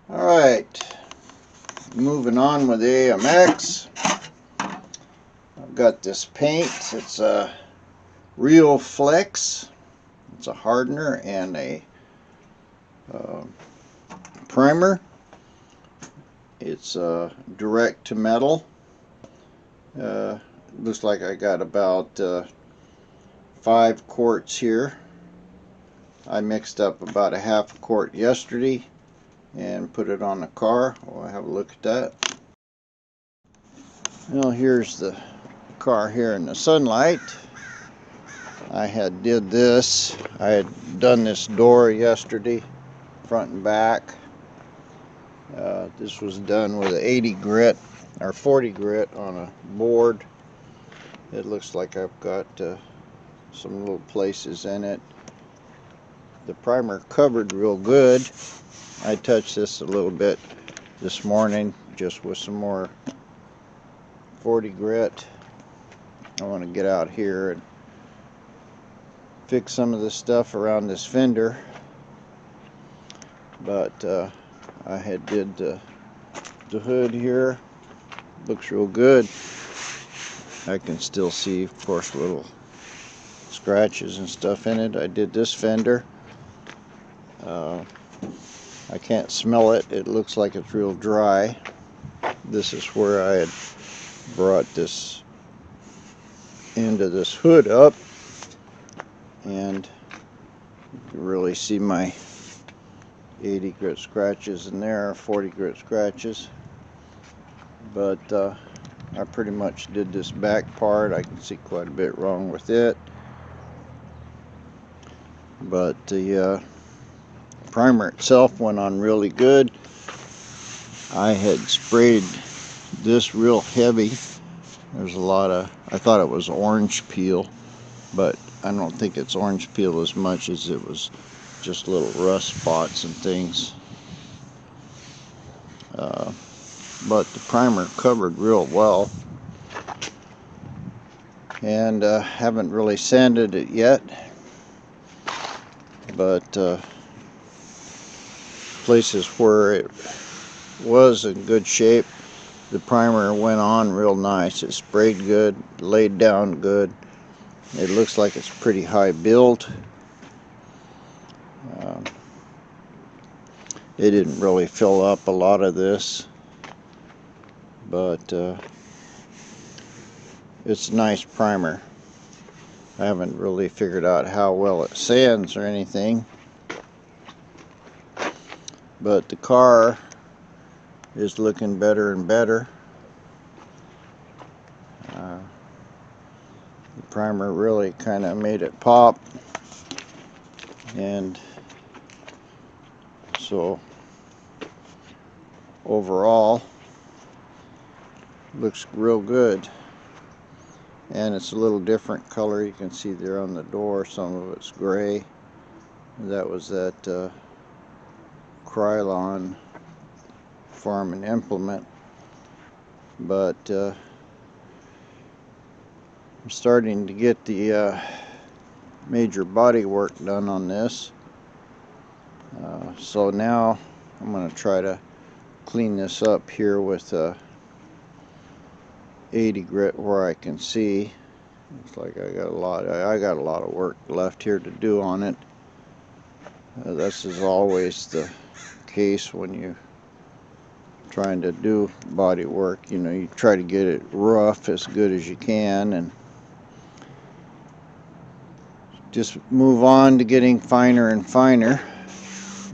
Alright, moving on with the AMX. I've got this paint. It's a Real Flex. It's a hardener and a primer. It's direct to metal. Looks like I got about 5 quarts here. I mixed up about a half quart yesterday and put it on the car. We'll have a look at that. Well, here's the car here in the sunlight. I did this. I had done this door yesterday, front and back. This was done with an 80 grit or 40 grit on a board. It looks like I've got some little places in it. The primer covered real good. I touched this a little bit this morning just with some more 40 grit. I want to get out here and fix some of the stuff around this fender, but I had did the hood here. Looks real good. I can still see, of course, little scratches and stuff in it. I did this fender. I can't smell it. It looks like it's real dry. This is where I had brought this end of this hood up, and you can really see my 80 grit scratches in there, 40 grit scratches. But I pretty much did this back part. I can see quite a bit wrong with it, but the primer itself went on really good. I had sprayed this real heavy. There's a lot of, I thought it was orange peel, but I don't think it's orange peel as much as it was just little rust spots and things. But the primer covered real well, and haven't really sanded it yet, but places where it was in good shape, the primer went on real nice. It sprayed good, laid down good. It looks like it's pretty high build. It didn't really fill up a lot of this, but it's a nice primer. I haven't really figured out how well it sands or anything, but the car is looking better and better. The primer really kind of made it pop, and so overall looks real good. And it's a little different color. You can see there on the door, some of it's gray. That was that Krylon Farm and Implement. But I'm starting to get the major body work done on this. So now I'm going to try to clean this up here with 80 grit where I can see. Looks like I got a lot of work left here to do on it. This is always the case when you're trying to do body work. You know, you try to get it rough as good as you can, and just move on to getting finer and finer.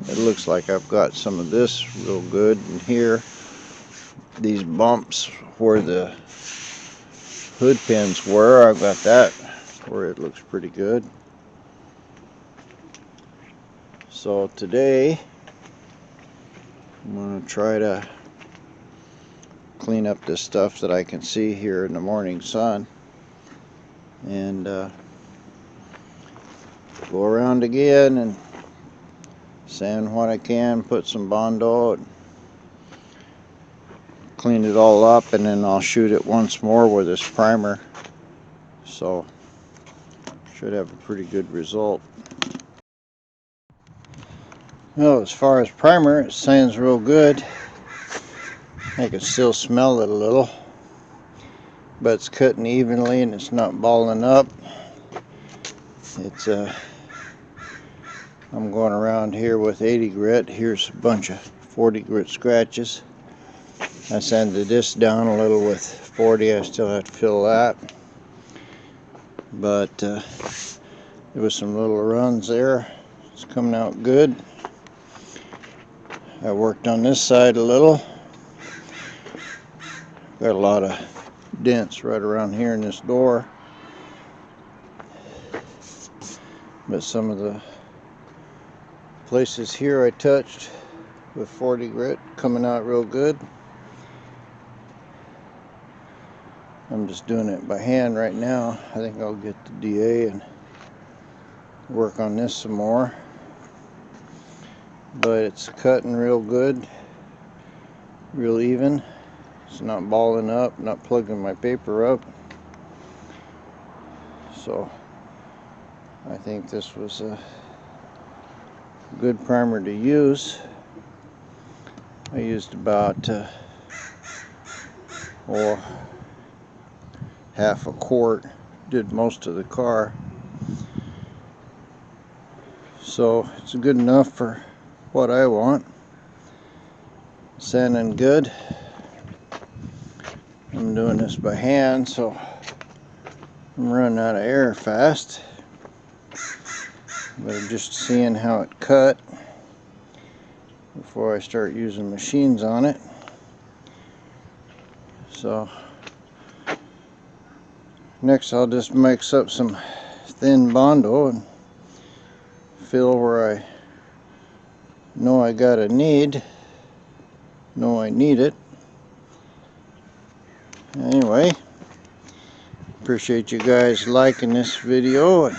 It looks like I've got some of this real good in here. These bumps where the hood pins were, I've got that where it looks pretty good. So today I'm going to try to clean up this stuff that I can see here in the morning sun, and go around again and sand what I can, put some Bondo, and clean it all up, and then I'll shoot it once more with this primer. So should have a pretty good result. Well, as far as primer, it sands real good. I can still smell it a little, but it's cutting evenly and it's not balling up. It's I'm going around here with 80 grit. Here's a bunch of 40 grit scratches. I sanded this down a little with 40. I still have to fill that, but there was some little runs there. It's coming out good. I worked on this side a little. Got a lot of dents right around here in this door, but some of the places here I touched with 40 grit coming out real good. I'm just doing it by hand right now. I think I'll get the DA and work on this some more, but it's cutting real good, real even. It's not balling up, not plugging my paper up. So I think this was a good primer to use. I used about half a quart, did most of the car, so it's good enough for what I want. Sanding good. I'm doing this by hand, so I'm running out of air fast, but I'm just seeing how it cut before I start using machines on it. So next I'll just mix up some thin Bondo and fill where I know I got a need, know I need it. Anyway, appreciate you guys liking this video and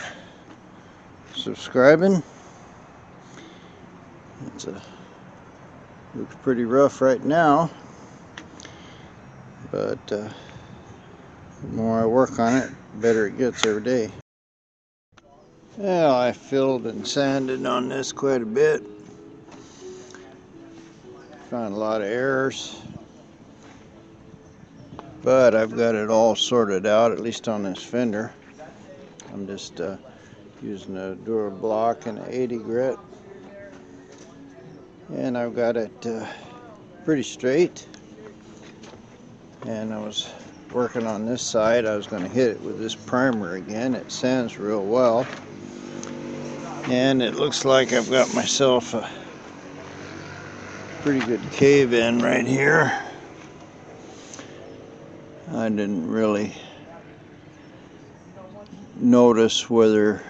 subscribing. It's looks pretty rough right now, but the more I work on it, the better it gets every day. Well, I filled and sanded on this quite a bit. Found a lot of errors, but I've got it all sorted out, at least on this fender. I'm just using a Dura block and an 80 grit, and I've got it pretty straight. And I was working on this side. I was going to hit it with this primer again. It sands real well, and it looks like I've got myself a pretty good cave in right here. I didn't really notice whether,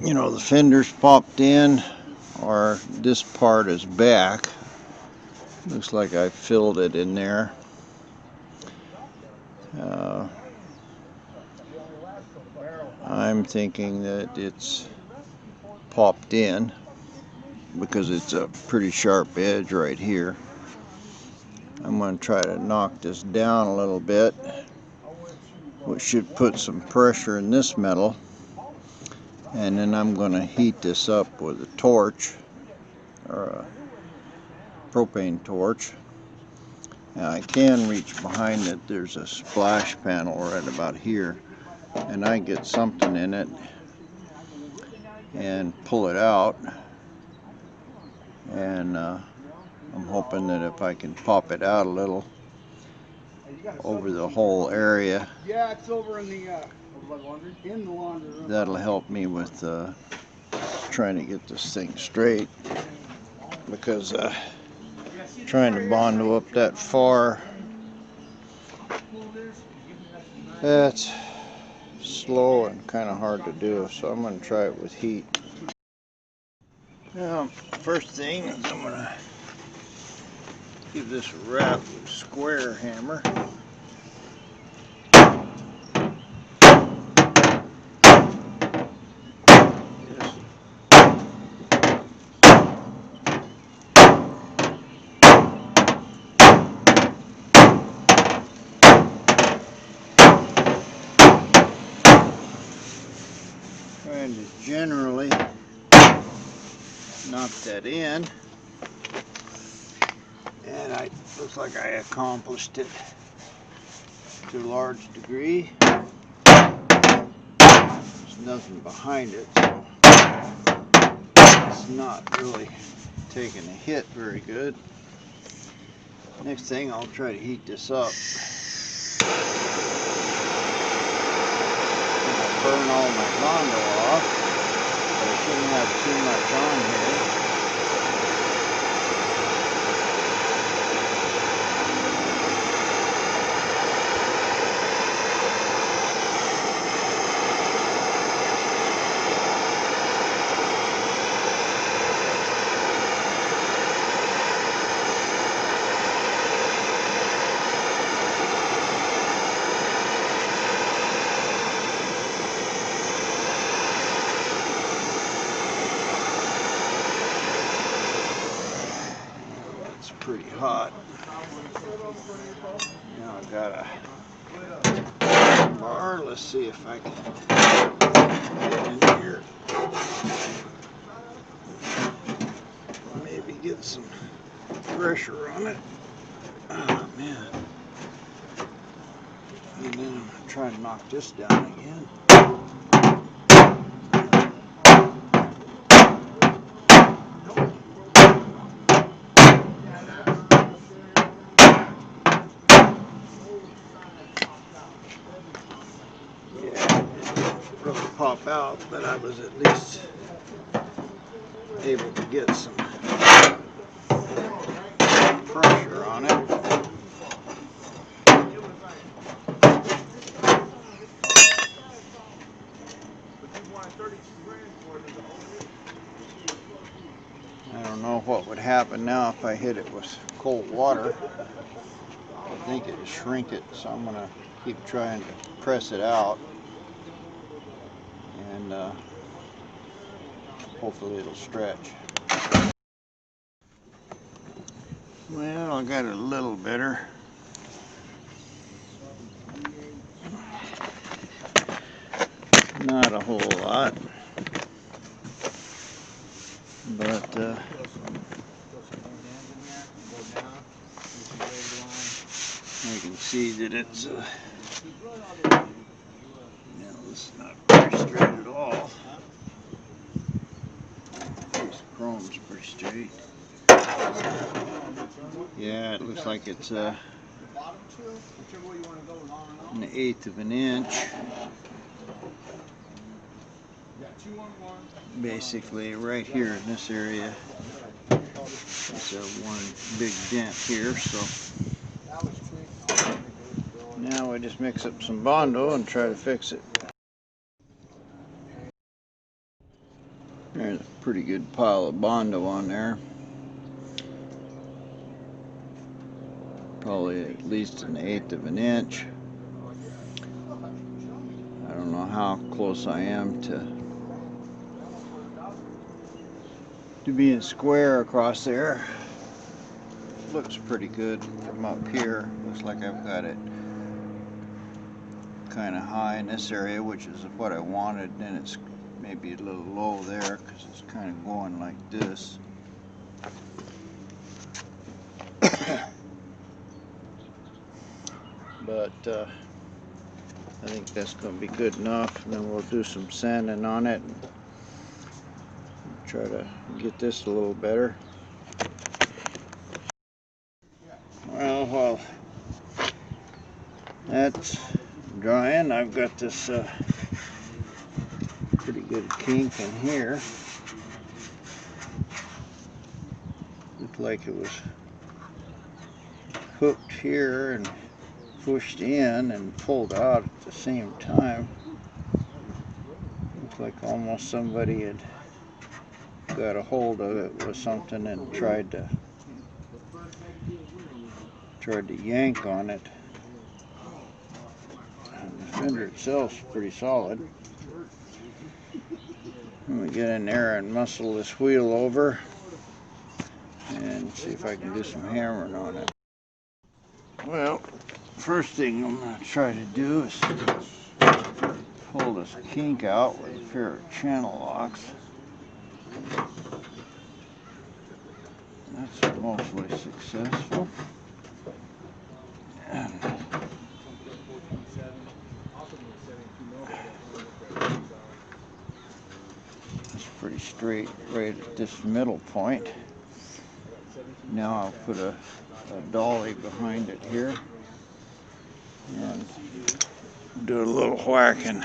you know, the fender's popped in or this part is back. Looks like I filled it in there. I'm thinking that it's popped in because it's a pretty sharp edge right here. I'm going to try to knock this down a little bit, which should put some pressure in this metal, and then I'm going to heat this up with a torch or a propane torch. Now I can reach behind it. There's a splash panel right about here, and I get something in it and pull it out, and I'm hoping that if I can pop it out a little over the whole area, yeah, it's over in the laundry room. That'll help me with trying to get this thing straight, because trying to Bondo up that far, that's slow and kind of hard to do, so I'm going to try it with heat. Now, first thing is I'm going to give this a rap with a square hammer. Trying to generally knock that in, and looks like I accomplished it to a large degree. There's nothing behind it, so it's not really taking a hit very good. Next thing, I'll try to heat this up. I'll burn all my Bondo off, but I shouldn't have too much on here. Pretty hot. Now I've got a bar. Let's see if I can get in here. Maybe get some pressure on it. Oh man. And then I'm gonna try to knock this down again. Pop out, but I was at least able to get some pressure on it. I don't know what would happen now if I hit it with cold water. I think it would shrink it, so I'm going to keep trying to press it out. And hopefully it'll stretch. Well, I got it a little better. Not a whole lot, but I can see that it's it's not very straight at all. This chrome's pretty straight. Yeah, it looks like it's an 1/8 of an inch. Basically, right here in this area, it's one big dent here. So now we just mix up some Bondo and try to fix it. There's a pretty good pile of Bondo on there. Probably at least 1/8 of an inch. I don't know how close I am to being square across there. Looks pretty good from up here. Looks like I've got it kind of high in this area, which is what I wanted. Then it's maybe a little low there because it's kind of going like this. But I think that's going to be good enough, and then we'll do some sanding on it and try to get this a little better. Well, while that's drying, I've got this pretty good kink in here. Looked like it was hooked here and pushed in and pulled out at the same time. Looked like almost somebody had got a hold of it with something and tried to yank on it. And the fender itself's pretty solid. I'm gonna get in there and muscle this wheel over and see if I can do some hammering on it. Well, first thing I'm going to try to do is pull this kink out with a pair of channel locks. That's mostly successful. And it's pretty straight right at this middle point. Now I'll put a dolly behind it here and do a little whacking.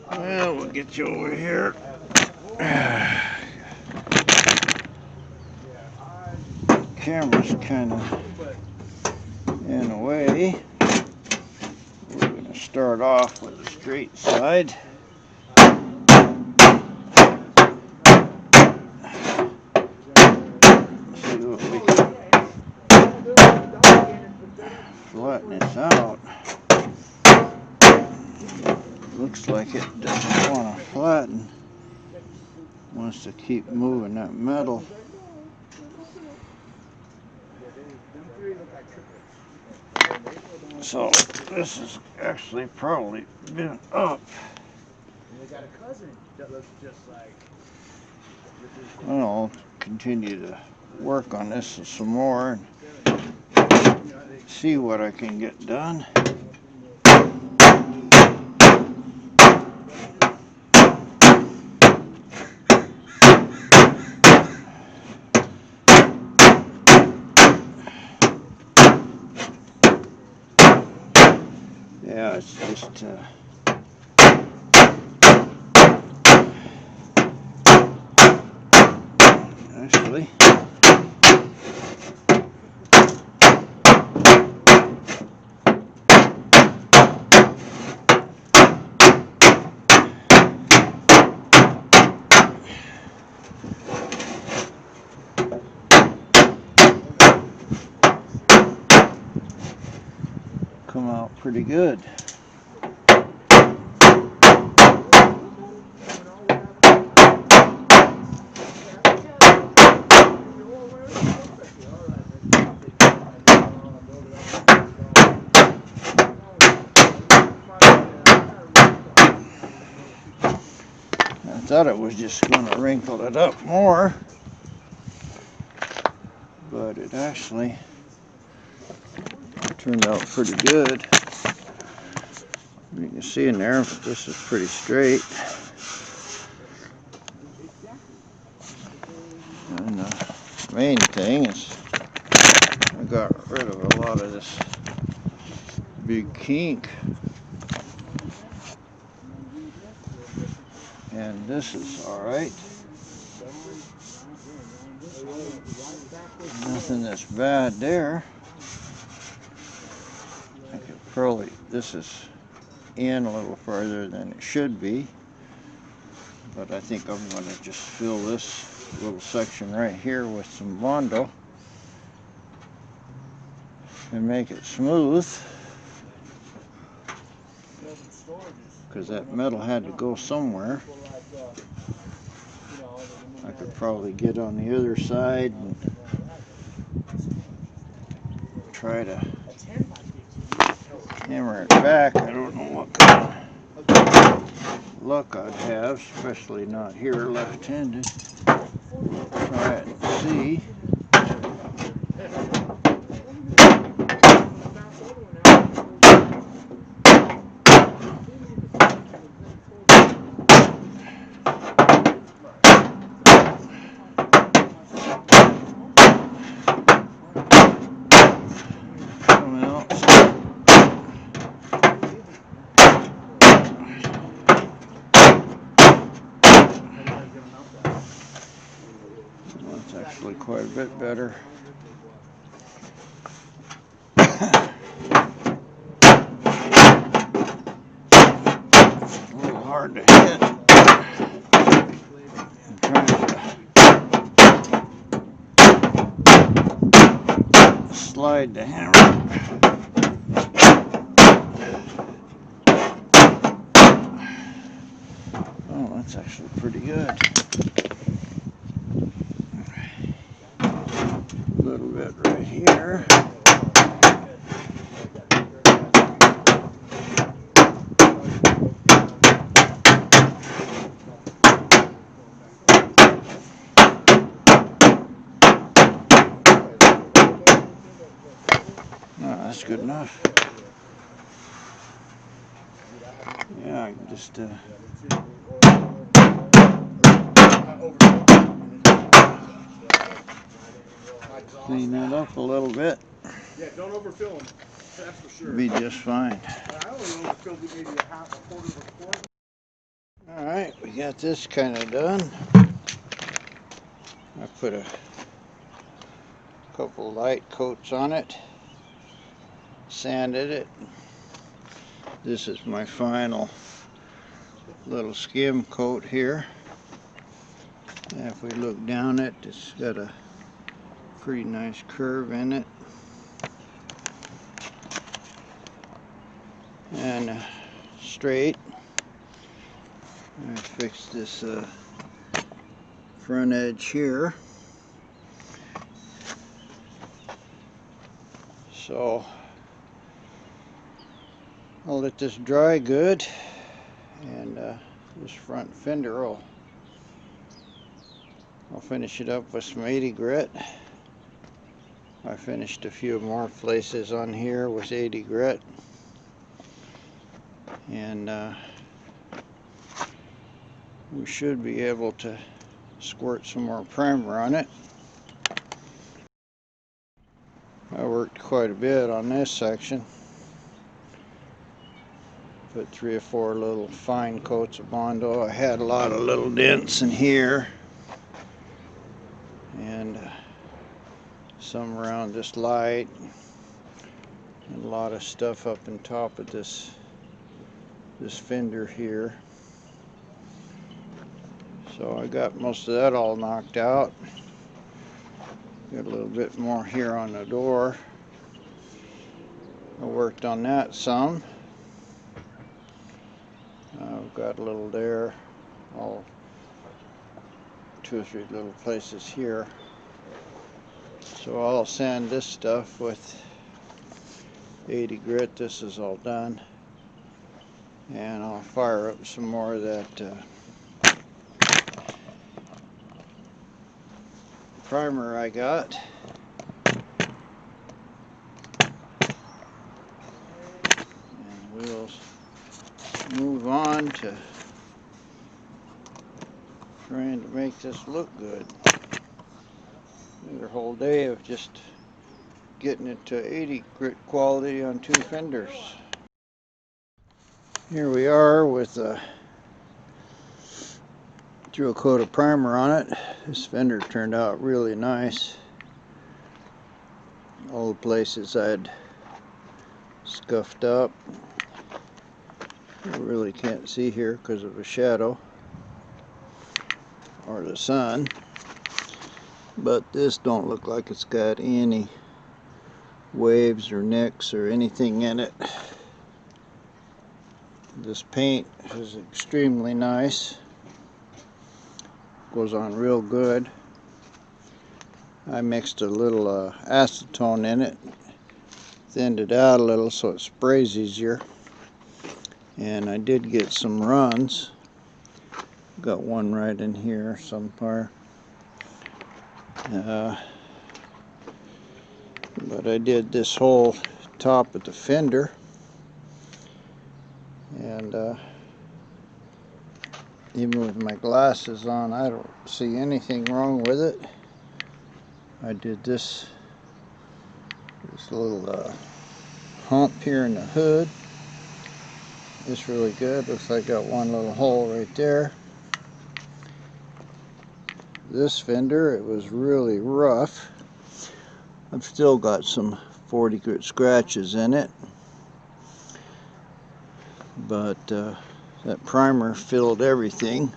Well, we'll get you over here. Camera's kind of in a way. We're going to start off with the straight side. See what we can flatten this out. Looks like it doesn't want to flatten. Wants to keep moving that metal. So this is actually probably been up. I'll continue to work on this some more and see what I can get done. Yeah, it's just actually come out pretty good. I thought it was just going to wrinkle it up more, but it actually turned out pretty good. You can see in there, this is pretty straight. And the main thing is I got rid of a lot of this big kink. And this is alright. Nothing that's bad there. I could probably, this is in a little further than it should be. But I think I'm going to just fill this little section right here with some Bondo and make it smooth. Because that metal had to go somewhere. I could probably get on the other side and try to hammer it back. I don't know what kind of luck I'd have, especially not here left-handed. We'll try it and see. Actually quite a bit better. A little hard to hit. I'm trying to slide the hammer. Oh, that's actually pretty good. A little bit right here. That's good enough. Yeah, I can just clean that up a little bit. Yeah, don't overfill them. That's for sure. Be just fine. I only overfilled it maybe a quarter of a quart. Alright, we got this kind of done. I put a couple light coats on it, sanded it. This is my final little skim coat here. And if we look down it, it's got a pretty nice curve in it. And straight. I fixed this front edge here. So I'll let this dry good, and this front fender I'll finish it up with some 80 grit. I finished a few more places on here with 80 grit, and we should be able to squirt some more primer on it. I worked quite a bit on this section. Put 3 or 4 little fine coats of Bondo. I had a lot of little dents in here, and some around this light, and a lot of stuff up on top of this fender here. So I got most of that all knocked out. Got a little bit more here on the door. I worked on that some. I've got a little there, all 2 or 3 little places here. So I'll sand this stuff with 80 grit. This is all done, and I'll fire up some more of that primer I got. And we'll move on to trying to make this look good. Another whole day of just getting it to 80 grit quality on 2 fenders. Here we are with threw a coat of primer on it. This fender turned out really nice. All the places I'd scuffed up, you really can't see here because of a shadow or the sun, but this don't look like it's got any waves or nicks or anything in it. This paint is extremely nice, goes on real good. I mixed a little acetone in it, thinned it out a little so it sprays easier, and I did get some runs. Got one right in here somewhere, but I did this whole top of the fender, and even with my glasses on, I don't see anything wrong with it. I did this little hump here in the hood. It's really good. Looks like I got one little hole right there. This fender, it was really rough. I've still got some 40 grit scratches in it, but that primer filled everything.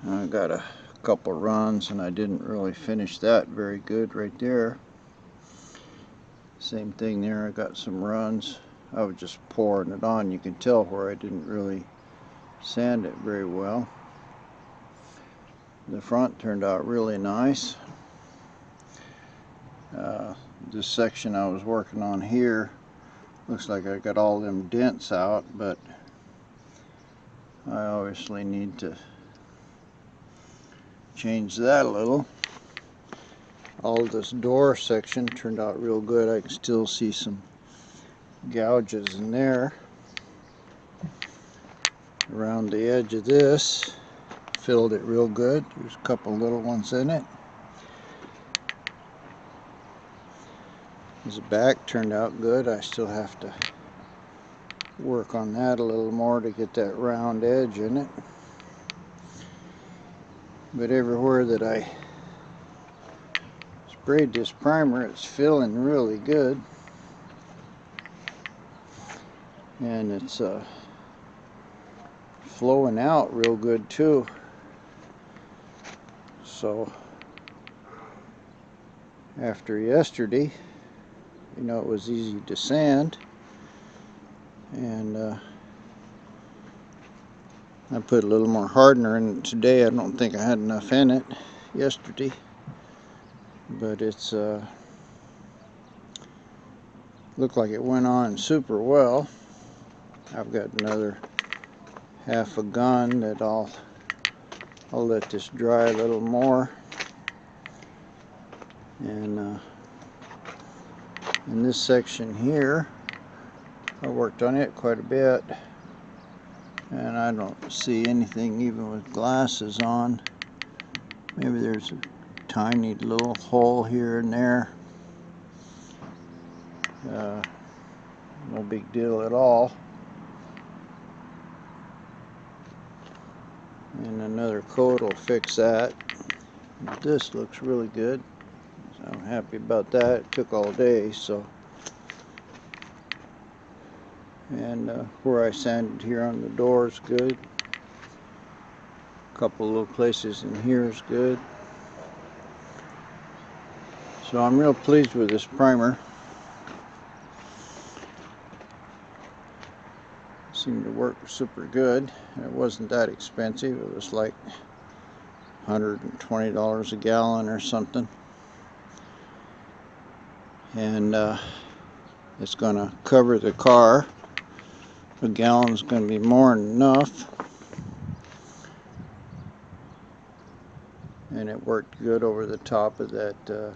I got a couple runs, and I didn't really finish that very good right there. Same thing there, I got some runs. I was just pouring it on. You can tell where I didn't really sand it very well. The front turned out really nice. This section I was working on here, looks like I got all them dents out, but I obviously need to change that a little. all this door section turned out real good. I can still see some gouges in there. Around the edge of this, filled it real good. There's a couple little ones in it. This back turned out good. I still have to work on that a little more to get that round edge in it. But everywhere that I sprayed this primer, it's filling really good. And it's flowing out real good too. So after yesterday, you know, it was easy to sand, and I put a little more hardener in it today. I don't think I had enough in it yesterday, but it's looked like it went on super well. I've got another half a gun that I'll let this dry a little more, and in this section here, I worked on it quite a bit, and I don't see anything even with glasses on. Maybe there's a tiny little hole here and there. No big deal at all. And another coat will fix that. This looks really good. So I'm happy about that. It took all day, so. And where I sanded here on the door is good. A couple little places in here is good. So I'm real pleased with this primer. Seemed to work super good. It wasn't that expensive. It was like $120 a gallon or something. And it's going to cover the car. A gallon's going to be more than enough. And it worked good over the top of that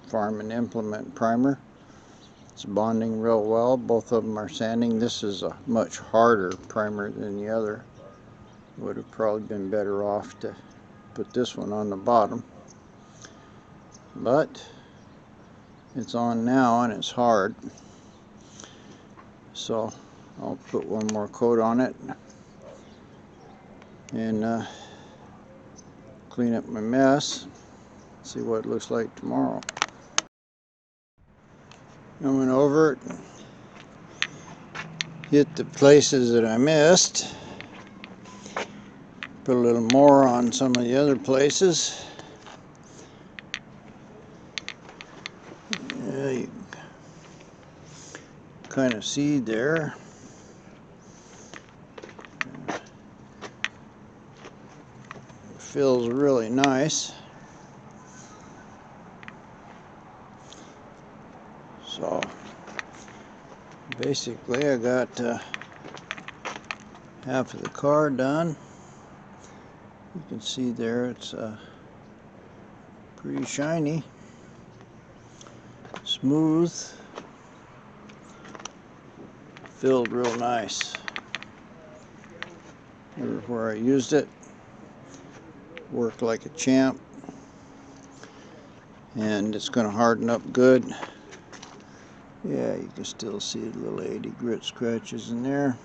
farm and implement primer. It's bonding real well. Both of them are sanding. This is a much harder primer than the other. Would have probably been better off to put this one on the bottom. But it's on now and it's hard. So I'll put one more coat on it and clean up my mess. See what it looks like tomorrow. I went over it, hit the places that I missed, put a little more on some of the other places. Yeah, you kind of see there. It feels really nice. So basically I got half of the car done. You can see there it's pretty shiny, smooth, filled real nice. Everywhere I used it, worked like a champ, and it's going to harden up good. Yeah, you can still see the little 80 grit scratches in there,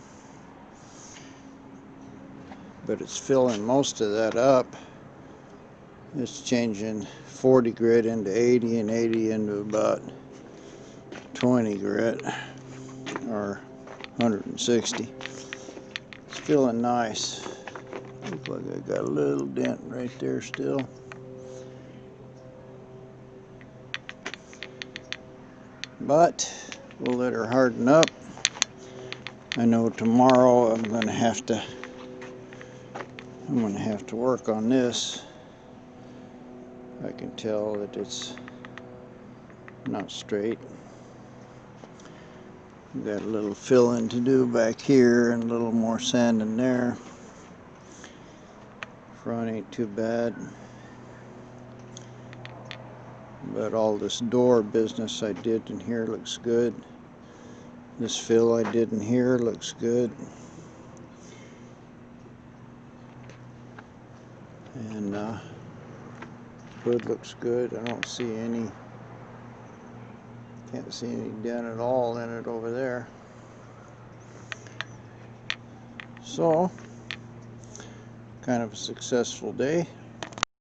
but it's filling most of that up. It's changing 40 grit into 80 and 80 into about 20 grit or 160. It's feeling nice. Looks like I got a little dent right there still. But we'll let her harden up. I know tomorrow I'm gonna have to work on this. I can tell that it's not straight. Got a little filling to do back here and a little more sanding there. Front ain't too bad. But all this door business I did in here looks good. This fill I did in here looks good. And hood looks good. I don't see any, can't see any dent at all in it over there. So, kind of a successful day.